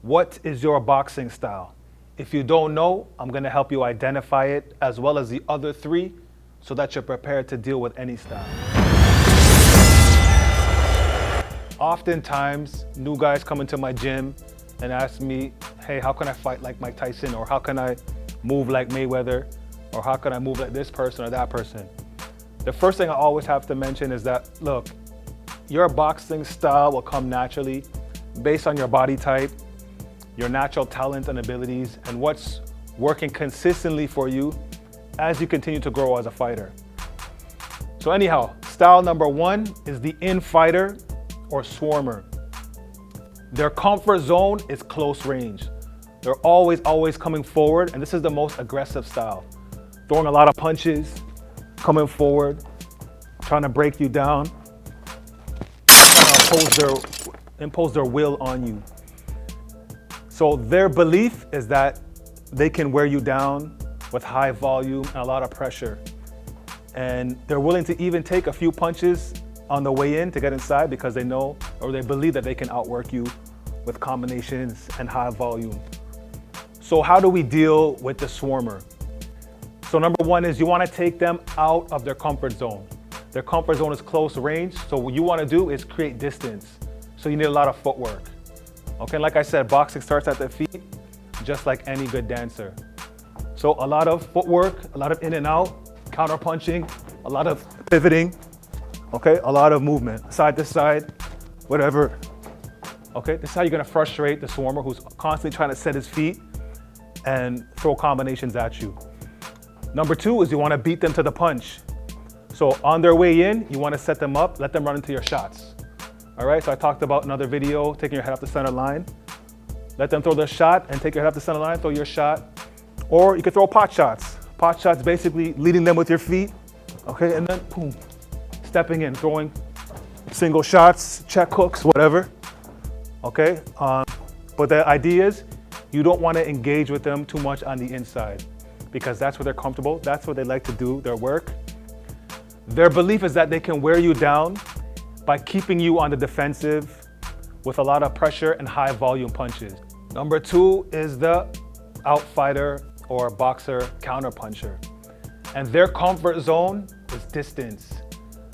What is your boxing style? If you don't know, I'm gonna help you identify it as well as the other three so that you're prepared to deal with any style. Oftentimes, new guys come into my gym and ask me, hey, how can I fight like Mike Tyson? Or how can I move like Mayweather? Or how can I move like this person or that person? The first thing I always have to mention is that, look, your boxing style will come naturally based on your body type, your natural talent and abilities, and what's working consistently for you as you continue to grow as a fighter. So anyhow, style number one is the in-fighter or swarmer. Their comfort zone is close range. They're always coming forward, and this is the most aggressive style. Throwing a lot of punches, coming forward, trying to break you down, impose their will on you. So their belief is that they can wear you down with high volume and a lot of pressure. And they're willing to even take a few punches on the way in to get inside because they know or they believe that they can outwork you with combinations and high volume. So how do we deal with the swarmer? So number one is you want to take them out of their comfort zone. Their comfort zone is close range, so what you want to do is create distance. So you need a lot of footwork. Okay, like I said, boxing starts at the feet, just like any good dancer. So a lot of footwork, a lot of in and out, counter punching, a lot of pivoting, okay, a lot of movement, side to side, whatever. Okay, this is how you're gonna frustrate the swarmer who's constantly trying to set his feet and throw combinations at you. Number two is you wanna beat them to the punch. So on their way in, you wanna set them up, let them run into your shots. All right, so I talked about another video, taking your head off the center line. Let them throw their shot and take your head off the center line, throw your shot. Or you can throw pot shots. Pot shots basically leading them with your feet, okay, and then boom, stepping in, throwing single shots, check hooks, whatever, okay? But the idea is you don't want to engage with them too much on the inside because that's where they're comfortable, that's where they like to do their work. Their belief is that they can wear you down by keeping you on the defensive with a lot of pressure and high volume punches. Number two is the outfighter or boxer counter puncher. And their comfort zone is distance.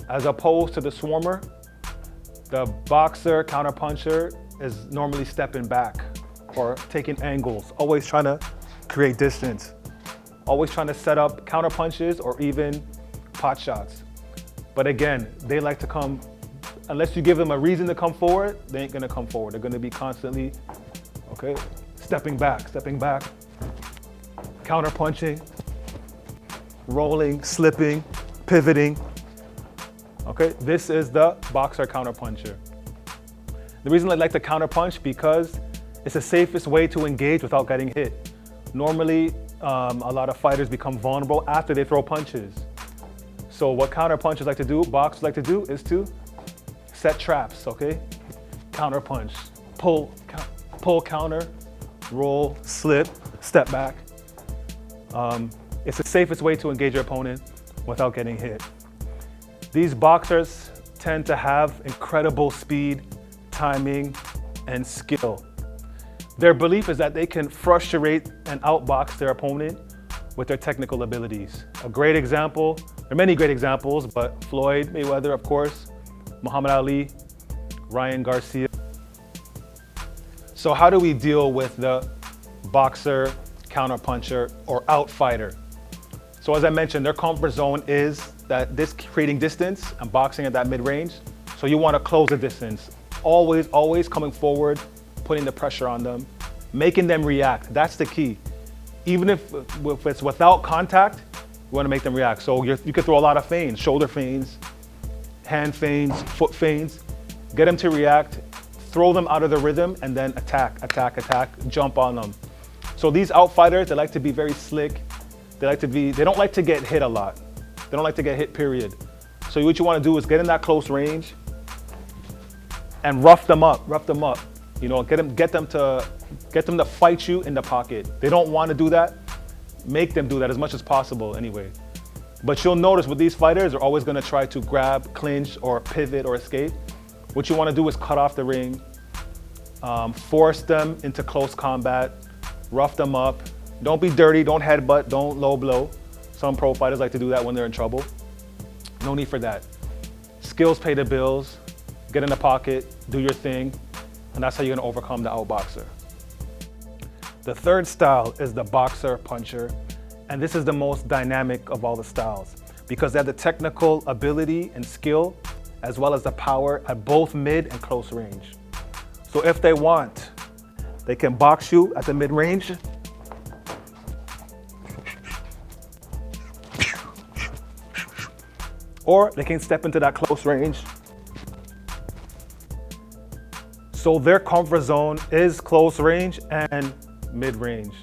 As opposed to the swarmer, the boxer counter puncher is normally stepping back or taking angles, always trying to create distance, always trying to set up counter punches or even pot shots. But again, they like to come, unless you give them a reason to come forward, they ain't gonna come forward. They're gonna be constantly, okay, stepping back, counter punching, rolling, slipping, pivoting. Okay, this is the boxer counter puncher. The reason I like to counter punch because it's the safest way to engage without getting hit. Normally, a lot of fighters become vulnerable after they throw punches. So what counter punchers like to do, boxers like to do, is to set traps, okay? Counter punch, pull, counter, roll, slip, step back. It's the safest way to engage your opponent without getting hit. These boxers tend to have incredible speed, timing, and skill. Their belief is that they can frustrate and outbox their opponent with their technical abilities. A great example, there are many great examples, but Floyd Mayweather, of course, Muhammad Ali, Ryan Garcia. So how do we deal with the boxer, counterpuncher, or outfighter? So as I mentioned, their comfort zone is that this creating distance and boxing at that mid-range. So you want to close the distance. Always coming forward, putting the pressure on them, making them react. That's the key. Even if it's without contact, you want to make them react. So you can throw a lot of feints, shoulder feints, hand feints, foot feints, get them to react, throw them out of the rhythm, and then attack, jump on them. So these outfighters, they like to be very slick. They don't like to get hit a lot. They don't like to get hit, period. So what you want to do is get in that close range and rough them up. You know, get them to fight you in the pocket. They don't want to do that. Make them do that as much as possible anyway. But you'll notice with these fighters, they're always going to try to grab, clinch, or pivot or escape. What you want to do is cut off the ring, force them into close combat, rough them up. Don't be dirty, don't headbutt, don't low blow. Some pro fighters like to do that when they're in trouble. No need for that. Skills pay the bills, get in the pocket, do your thing, and that's how you're gonna overcome the outboxer. The third style is the boxer puncher, and this is the most dynamic of all the styles because they have the technical ability and skill as well as the power at both mid and close range. So if they want, they can box you at the mid range, or they can step into that close range. So their comfort zone is close range and mid range.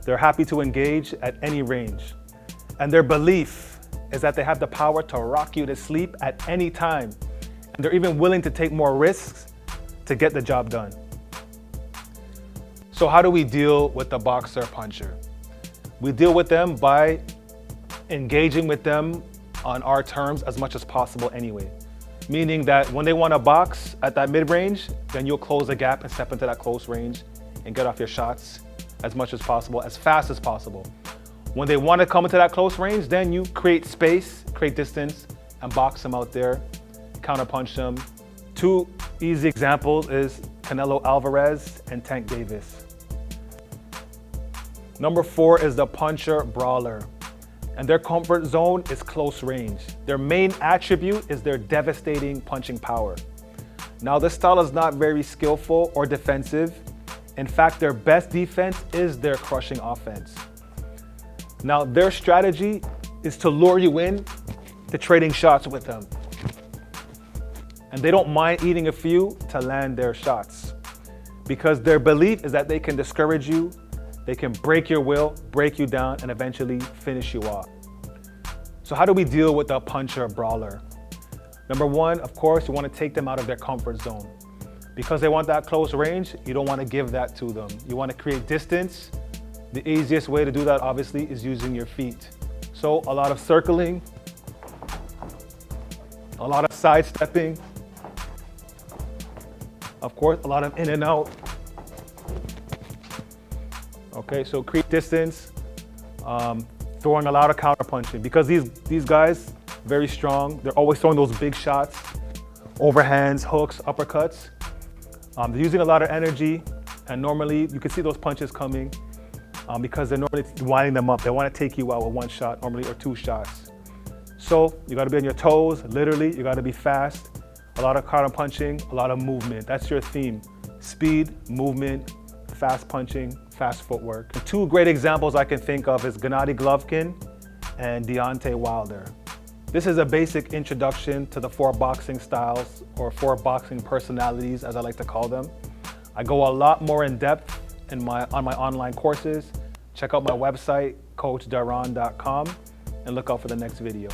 They're happy to engage at any range. And their belief is that they have the power to rock you to sleep at any time. And they're even willing to take more risks to get the job done. So how do we deal with the boxer puncher? We deal with them by engaging with them on our terms as much as possible anyway. Meaning that when they want to box at that mid-range, then you'll close the gap and step into that close range and get off your shots as much as possible, as fast as possible. When they want to come into that close range, then you create space, create distance, and box them out there, counterpunch them. Two easy examples is Canelo Alvarez and Tank Davis. Number 4 is the puncher-brawler. And their comfort zone is close range. Their main attribute is their devastating punching power. Now, this style is not very skillful or defensive. In fact, their best defense is their crushing offense. Now, their strategy is to lure you in to trading shots with them. And they don't mind eating a few to land their shots because their belief is that they can discourage you, they can break your will, break you down, and eventually finish you off. So how do we deal with the puncher-brawler? Number 1, of course, you want to take them out of their comfort zone. Because they want that close range, you don't want to give that to them. You want to create distance. The easiest way to do that, obviously, is using your feet. So a lot of circling, a lot of sidestepping, of course, a lot of in and out. Okay, so create distance, throwing a lot of counter punching because these guys, very strong. They're always throwing those big shots, overhands, hooks, uppercuts. They're using a lot of energy, and normally you can see those punches coming because they're normally winding them up. They want to take you out with 1 shot, normally, or 2 shots. So you got to be on your toes, literally. You got to be fast. A lot of counter punching, a lot of movement. That's your theme: speed, movement, fast punching, fast footwork. The 2 great examples I can think of is Gennady Golovkin and Deontay Wilder. This is a basic introduction to the 4 boxing styles, or 4 boxing personalities, as I like to call them. I go a lot more in depth on my online courses. Check out my website, coachdaron.com, and look out for the next video.